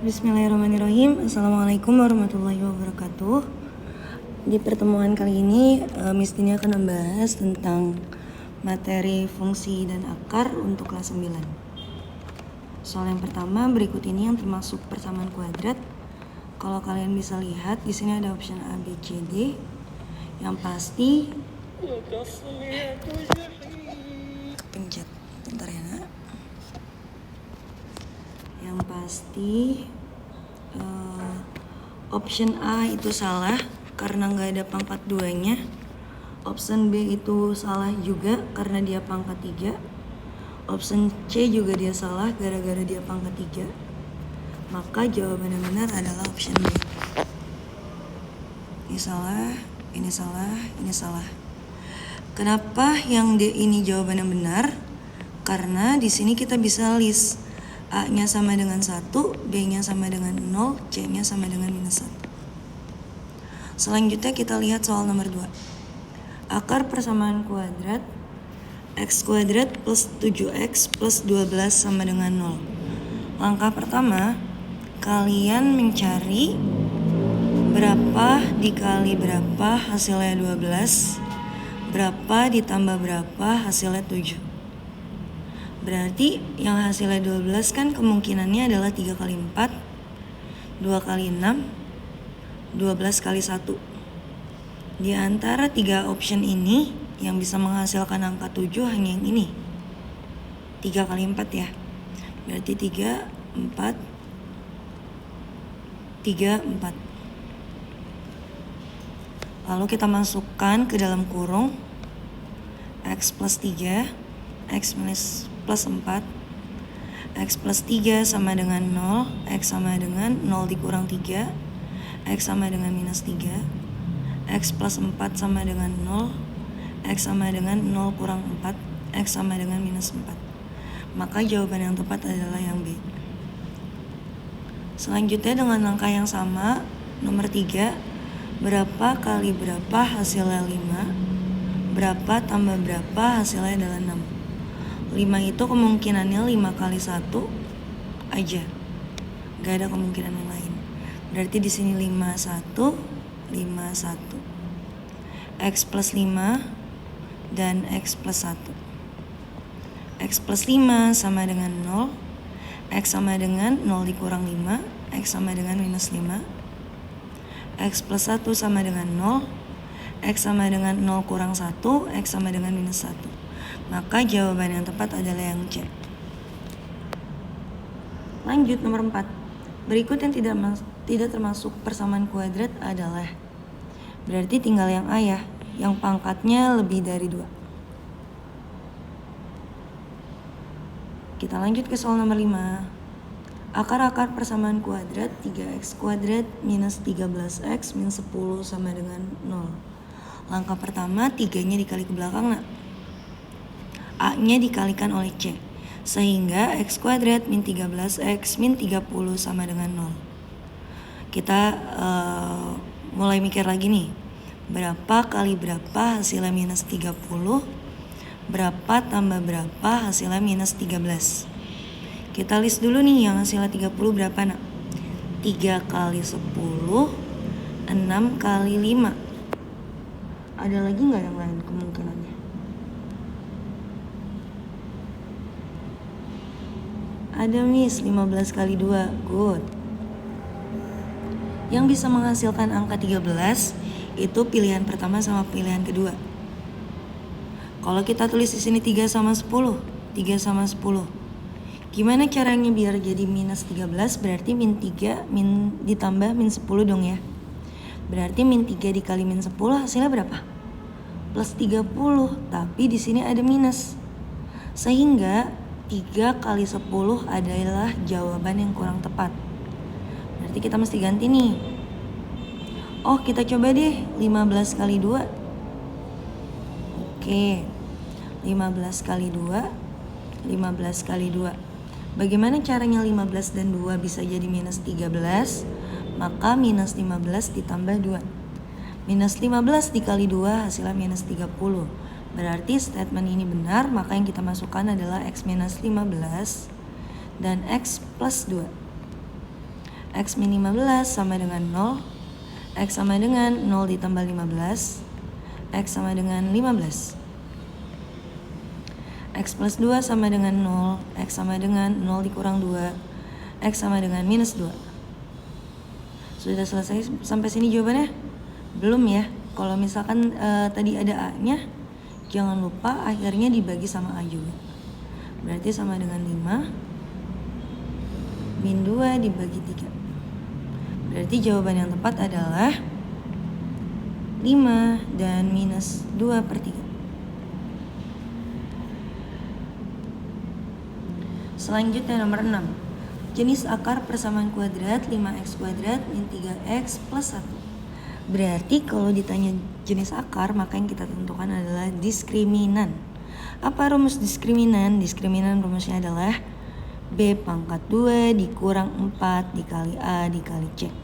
Bismillahirrahmanirrahim. Assalamualaikum warahmatullahi wabarakatuh. Di pertemuan kali ini Miss Dini akan membahas tentang materi fungsi dan akar untuk kelas 9. Soal yang pertama berikut ini yang termasuk persamaan kuadrat. Kalau kalian bisa lihat di sini ada option A, B, C, D. Yang pasti pencet bentar ya nak. Yang pasti option A itu salah karena nggak ada pangkat 2-nya. Option B itu salah juga karena dia pangkat 3. Option C juga dia salah gara-gara dia pangkat 3. Maka jawaban yang benar adalah option B. Ini salah, ini salah, ini salah. Kenapa yang D ini jawaban yang benar? Karena di sini kita bisa list A-nya sama dengan 1, B-nya sama dengan 0, C-nya sama dengan minus 1. Selanjutnya kita lihat soal nomor 2. Akar persamaan kuadrat x kuadrat plus 7x plus 12 sama dengan 0. Langkah pertama, kalian mencari berapa dikali berapa hasilnya 12, berapa ditambah berapa hasilnya 7. Berarti yang hasilnya 12 kan kemungkinannya adalah 3 kali 4, 2 kali 6, 12 kali 1. Di antara 3 option ini yang bisa menghasilkan angka 7 hanya yang ini. 3 kali 4 ya. Berarti 3, 4, 3, 4. Lalu kita masukkan ke dalam kurung x plus 3, x minus plus 4, x plus 3 sama dengan 0, x sama dengan 0 dikurang 3, x sama dengan minus 3, x plus 4 sama dengan 0, x sama dengan 0 kurang 4, x sama dengan minus 4. Maka jawaban yang tepat adalah yang B. Selanjutnya dengan langkah yang sama, nomor 3, berapa kali berapa hasilnya 5, berapa tambah berapa hasilnya adalah 6. 5 itu kemungkinannya 5 kali 1 aja. Gak ada kemungkinan yang lain. Berarti di sini 5, 1, 5, 1. X plus 5 dan X plus 1. X plus 5 sama dengan 0. X sama dengan 0 dikurang 5. X sama dengan minus 5. X plus 1 sama dengan 0. X sama dengan 0 kurang 1. X sama dengan minus 1. Maka jawaban yang tepat adalah yang C. Lanjut nomor 4. Berikut yang tidak termasuk persamaan kuadrat adalah, berarti tinggal yang A ya, yang pangkatnya lebih dari 2. Kita lanjut ke soal nomor 5. Akar-akar persamaan kuadrat 3x kuadrat minus 13x minus 10 sama dengan 0. Langkah pertama 3-nya dikali ke belakang nak. A-nya dikalikan oleh C, sehingga x kuadrat min 13x min 30 sama dengan 0. Kita mulai mikir lagi nih, berapa kali berapa hasilnya minus 30, berapa tambah berapa hasilnya minus 13. Kita list dulu nih yang hasilnya 30 berapa nak? 3 kali 10, 6 kali 5. Ada lagi nggak yang lain kemungkinannya? Ada miss, 15 kali 2, good. Yang bisa menghasilkan angka 13 itu pilihan pertama sama pilihan kedua. Kalau kita tulis di sini 3 sama 10, 3 sama 10. Gimana caranya biar jadi minus 13? Berarti min 3 ditambah min 10 dong ya. Berarti min 3 dikali min 10 hasilnya berapa? Plus 30, tapi di sini ada minus. Sehingga 3 kali 10 adalah jawaban yang kurang tepat. Berarti kita mesti ganti nih. Oh, kita coba deh 15 kali 2. Oke. 15 kali 2. 15 kali 2. Bagaimana caranya 15 dan 2 bisa jadi minus 13? Maka minus 15 ditambah 2. Minus 15 dikali 2 hasilnya minus 30. Berarti statement ini benar, maka yang kita masukkan adalah x minus 15 dan x plus 2. X min 15 sama dengan 0. X sama dengan 0 ditambah 15. X sama dengan 15. X plus 2 sama dengan 0. X sama dengan 0 dikurang 2. X sama dengan minus 2. Sudah selesai sampai sini jawabannya? Belum ya. Kalau misalkan tadi ada A-nya, jangan lupa akhirnya dibagi sama A juga. Berarti sama dengan 5 min 2 dibagi 3. Berarti jawaban yang tepat adalah 5 dan minus 2 per 3. Selanjutnya nomor 6. Jenis akar persamaan kuadrat 5x kuadrat min 3x plus 1. Berarti kalau ditanya jenis akar, maka yang kita tentukan adalah diskriminan. Apa rumus diskriminan? Diskriminan rumusnya adalah B pangkat 2 dikurang 4 dikali A dikali C.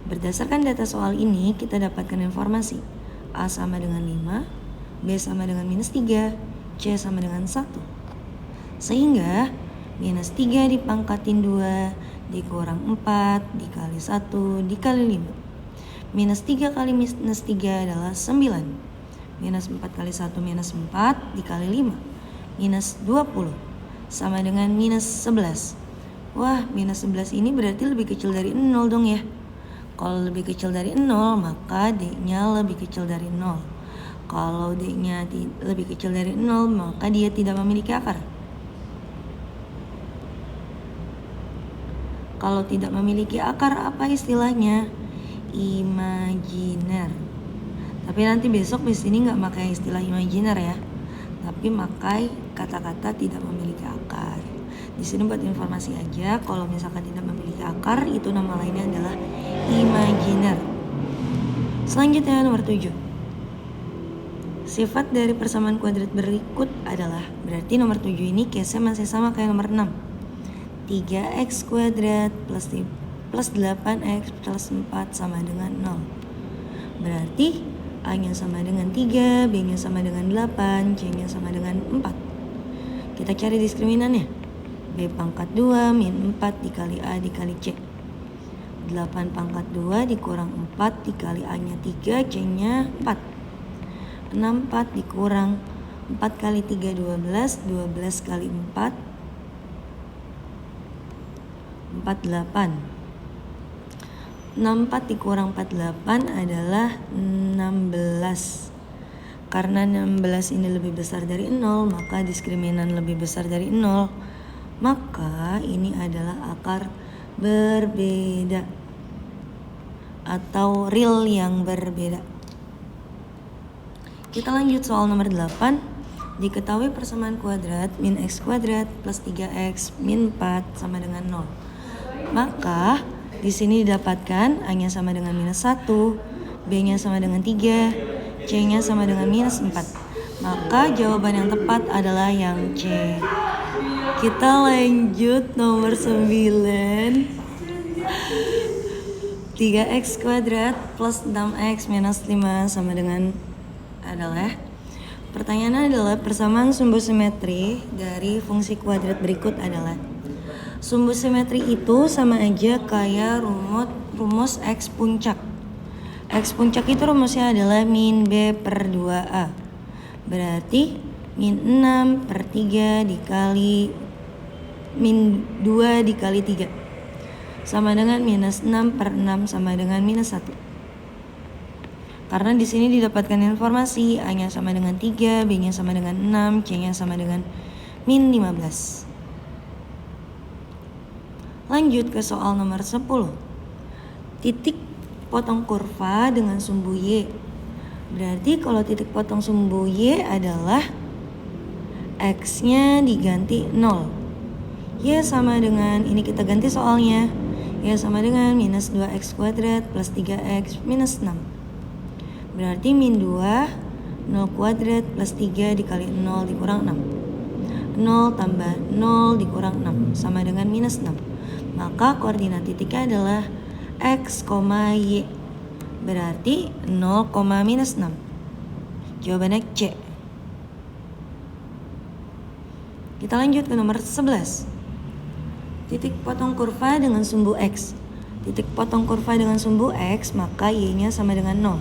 Berdasarkan data soal ini, kita dapatkan informasi A sama dengan 5, B sama dengan minus 3, C sama dengan 1. Sehingga minus 3 dipangkatin 2 dikurang 4 dikali 1 dikali 5. Minus 3 kali minus 3 adalah 9. Minus 4 kali 1 minus 4 dikali 5. Minus 20 sama dengan minus 11. Wah, minus 11 ini berarti lebih kecil dari 0 dong ya. Kalau lebih kecil dari 0, maka D-nya lebih kecil dari 0. Kalau D-nya lebih kecil dari 0, maka dia tidak memiliki akar. Kalau tidak memiliki akar, apa istilahnya? Imajiner. Tapi nanti besok di sini nggak pakai istilah imajiner ya, tapi pakai kata-kata tidak memiliki akar. Di sini buat informasi aja, kalau misalkan tidak memiliki akar, itu nama lainnya adalah imajiner. Selanjutnya nomor 7. Sifat dari persamaan kuadrat berikut adalah, berarti nomor 7 ini case-nya masih sama kayak nomor 6. 3x kuadrat plus 8x plus 4 sama dengan 0. Berarti A-nya sama dengan 3, B-nya sama dengan 8, C-nya sama dengan 4. Kita cari diskriminannya. B pangkat 2 min 4 dikali A dikali C. 8 pangkat 2 dikurang 4 dikali A-nya 3, C-nya 4. 64 dikurang 4 kali 3, 12. 12 kali 4, 48. 64 dikurang 48 adalah 16. Karena 16 ini lebih besar dari 0, maka diskriminan lebih besar dari 0. Maka ini adalah akar berbeda atau real yang berbeda. Kita lanjut soal nomor 8. Diketahui persamaan kuadrat min x kuadrat plus 3x min 4 sama dengan 0. Maka di sini didapatkan A-nya sama dengan minus 1, B-nya sama dengan 3, C-nya sama dengan minus 4. Maka jawaban yang tepat adalah yang C. Kita lanjut nomor 9. 3x kuadrat plus 6x minus 5 sama dengan adalah, pertanyaannya adalah persamaan sumbu simetri dari fungsi kuadrat berikut adalah. Sumbu simetri itu sama aja kayak rumus X puncak. X puncak itu rumusnya adalah min B per 2A. Berarti min 6 per 3 dikali min 2 dikali 3. Sama dengan minus 6 per 6 sama dengan minus 1. Karena di sini didapatkan informasi A-nya sama dengan 3, B-nya sama dengan 6, C-nya sama dengan min 15. Lanjut ke soal nomor 10. Titik potong kurva dengan sumbu Y. Berarti kalau titik potong sumbu Y adalah X-nya diganti 0. Y sama dengan, ini kita ganti soalnya, Y sama dengan minus 2x kuadrat plus 3x minus 6. Berarti min 2, 0 kuadrat plus 3 dikali 0 dikurang 6. 0 tambah 0 dikurang 6 sama dengan minus 6. Maka koordinat titiknya adalah X, Y. Berarti 0, minus 6. Jawabannya C. Kita lanjut ke nomor 11. Titik potong kurva dengan sumbu X. titik potong kurva dengan sumbu X, maka Y-nya sama dengan 0.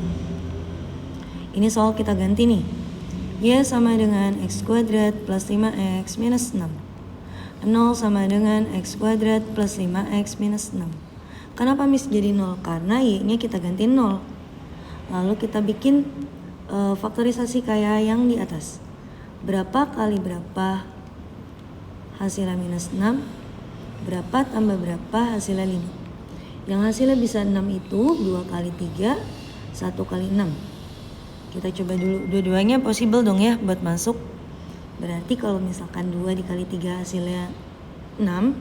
Ini soal kita ganti nih. Y sama dengan X kuadrat plus 5X minus 6. 0 sama dengan X kuadrat plus 5X minus 6. Kenapa Miss jadi 0? Karena Y-nya kita ganti 0. Lalu kita bikin faktorisasi kayak yang di atas. Berapa kali berapa hasilnya minus 6? Berapa tambah berapa hasilnya 5? Yang hasilnya bisa 6 itu 2 kali 3, 1 kali 6. Kita coba dulu, dua-duanya possible dong ya buat masuk. Berarti kalau misalkan 2 dikali 3 hasilnya 6,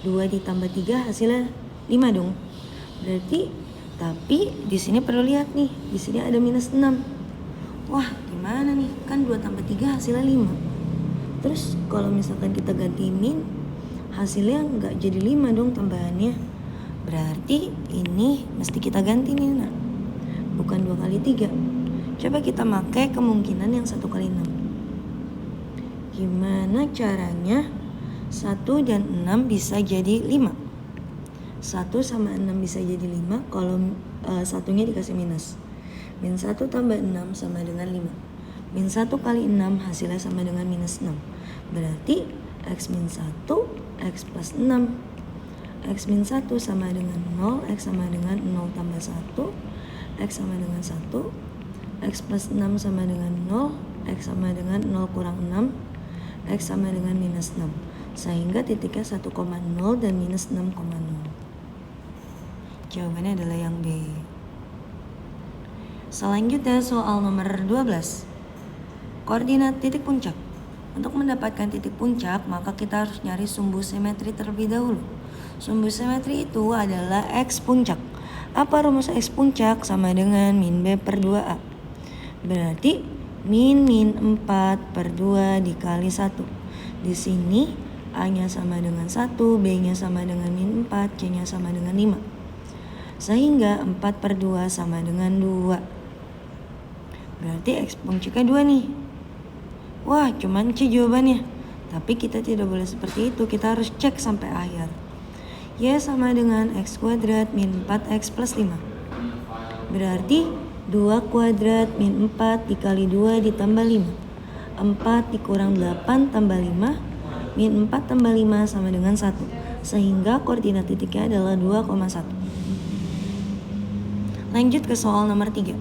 2 ditambah 3 hasilnya 5 dong. Berarti, tapi di sini perlu lihat nih, di sini ada minus 6. Wah, gimana nih? Kan 2 tambah 3 hasilnya 5. Terus kalau misalkan kita ganti min, hasilnya nggak jadi 5 dong tambahannya. Berarti ini mesti kita ganti nih, nah. Bukan 2 kali 3. Coba kita pakai kemungkinan yang 1 kali 6. Gimana caranya 1 dan 6 bisa jadi 5? 1 sama 6 bisa jadi 5 kalau satunya dikasih minus. Min 1 tambah 6 sama dengan 5. Min 1 kali 6 hasilnya sama dengan minus 6. Berarti X min 1, X plus 6. X min 1 sama dengan 0, X sama dengan 0 tambah 1, X sama dengan 1, X plus 6 sama dengan 0, X sama dengan 0 kurang 6, X sama dengan minus 6. Sehingga titiknya 1,0 dan minus 6,0. Jawabannya adalah yang B. Selanjutnya soal nomor 12. Koordinat titik puncak. Untuk mendapatkan titik puncak, maka kita harus nyari sumbu simetri terlebih dahulu. Sumbu simetri itu adalah X puncak. Apa rumus X puncak? Sama dengan min B per 2A. Berarti min 4 per 2 dikali 1. Di sini A-nya sama dengan 1, B-nya sama dengan min 4, C-nya sama dengan 5. Sehingga 4 per 2 sama dengan 2. Berarti X puncaknya 2 nih. Wah, cuman C jawabannya. Tapi kita tidak boleh seperti itu, kita harus cek sampai akhir. Y sama dengan X kuadrat min 4X plus 5. Berarti 2 kuadrat min 4 dikali 2 ditambah 5. 4 dikurang 8 tambah 5. Min 4 tambah 5 sama dengan 1. Sehingga koordinat titiknya adalah 2,1. Lanjut ke soal nomor 3.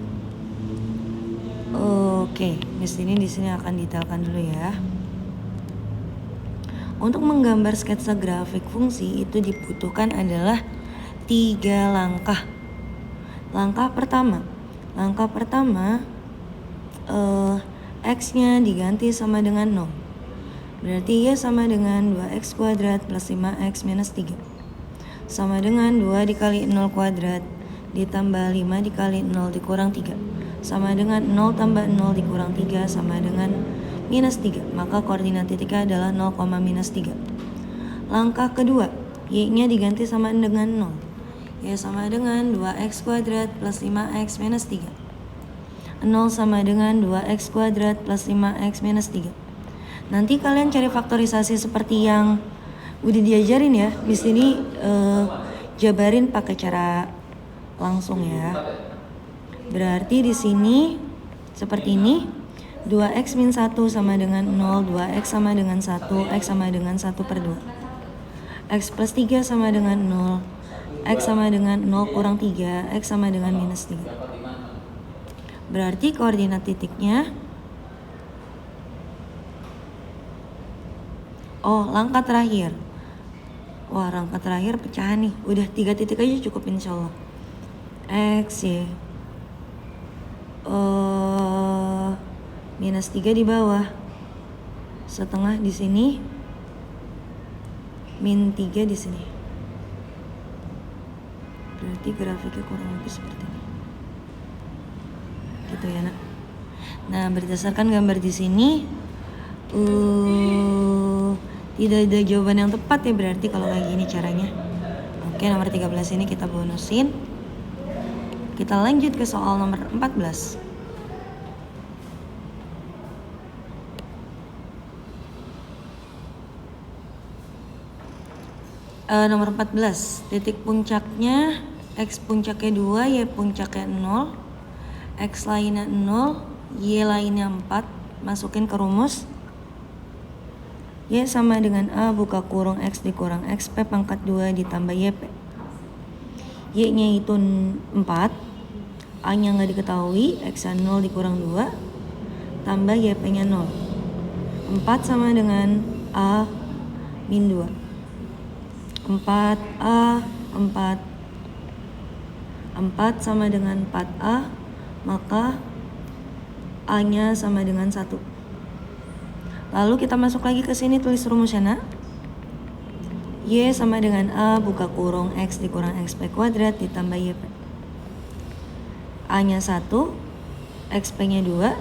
Oke, di sini akan detailkan dulu ya. Untuk menggambar sketsa grafik fungsi itu dibutuhkan adalah 3 langkah. Langkah pertama, X-nya diganti sama dengan 0. Berarti Y sama dengan 2X kuadrat plus 5X minus 3. Sama dengan 2 dikali 0 kuadrat ditambah 5 dikali 0 dikurang 3. Sama dengan 0 tambah 0 dikurang 3 sama dengan minus 3. Maka koordinat titiknya adalah 0, minus 3. Langkah kedua, Y-nya diganti sama dengan 0. Y sama dengan 2X kuadrat plus 5X minus 3. 0 sama dengan 2X kuadrat plus 5X minus 3. Nanti kalian cari faktorisasi seperti yang udah diajarin ya. Di sini jabarin pakai cara langsung ya. Berarti di sini seperti ini. 2X min 1 sama dengan 0, 2X sama dengan 1, X sama dengan 1 per 2. X plus 3 sama dengan 0, X sama dengan 0 kurang 3, X sama dengan minus 3. Berarti koordinat titiknya, langkah terakhir. Wah, langkah terakhir pecahan nih. Udah 3 titik aja cukup insya Allah. X, Y. Minus 3 di bawah. Setengah di sini. Min 3 di sini. Berarti grafiknya kurang lebih seperti ini. Gitu ya, Nak. Nah, berdasarkan gambar di sini tidak ada jawaban yang tepat ya, berarti kalau kayak gini caranya. Oke, nomor 13 ini kita bonusin. Kita lanjut ke soal nomor 14. Nomor 14, titik puncaknya X puncaknya 2, Y puncaknya 0, X lainnya 0, Y lainnya 4. Masukin ke rumus. Y sama dengan A buka kurung X dikurang XP pangkat 2 ditambah YP. Y nya itu 4, A nya nggak diketahui, X nya 0 dikurang 2 tambah YP nya 0. 4 sama dengan A min 2. 4A 4 sama dengan 4A, maka A nya sama dengan 1. Lalu kita masuk lagi ke sini, tulis rumusnya nak. Y sama dengan A buka kurung X dikurang XP kuadrat ditambah YP. A nya 1, XP nya 2,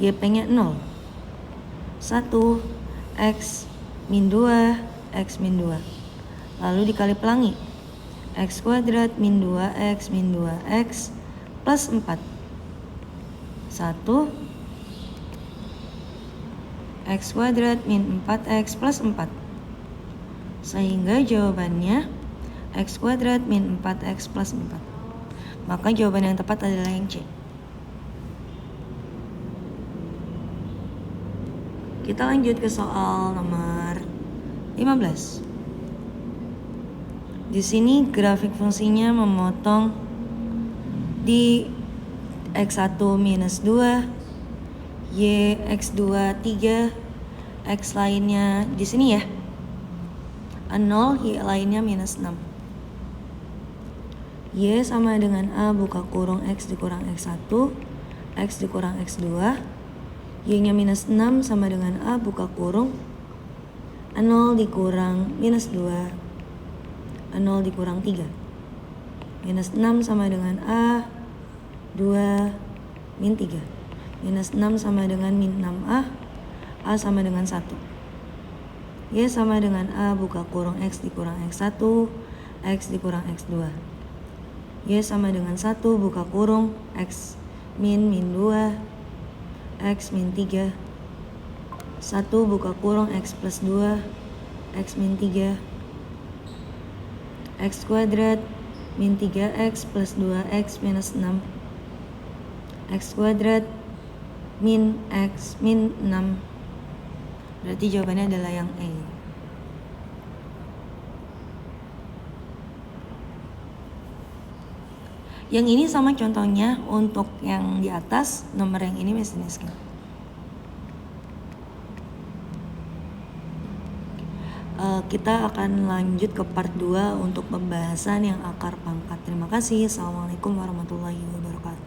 YP nya 0. 1 X min 2 X min 2. Lalu dikali pelangi. X kuadrat min 2X min 2X plus 4. 1 X kuadrat min 4X plus 4. Sehingga jawabannya X kuadrat min 4X plus 4. Maka jawaban yang tepat adalah yang C. Kita lanjut ke soal nomor 15. Di sini grafik fungsinya memotong di X1 minus 2, Y X2 3, X lainnya di sini ya 0, Y lainnya minus 6. Y sama dengan A buka kurung X dikurang X1, X dikurang X2, Y nya minus 6 sama dengan A buka kurung 0 dikurang minus 2, 0 dikurang 3. Minus 6 sama dengan A 2 min 3. Minus 6 sama dengan min 6A, A sama dengan 1. Y sama dengan A buka kurung X dikurang X1, X dikurang X2. Y sama dengan 1 buka kurung X min 2, X min 3. 1 buka kurung X plus 2, X min 3. X kuadrat min 3X plus 2X minus 6. X kuadrat min X min 6. Berarti jawabannya adalah yang E. Yang ini sama contohnya, untuk yang di atas, nomor yang ini mestinya skip. Kita akan lanjut ke part 2 untuk pembahasan yang akar pangkat. Terima kasih. Assalamualaikum warahmatullahi wabarakatuh.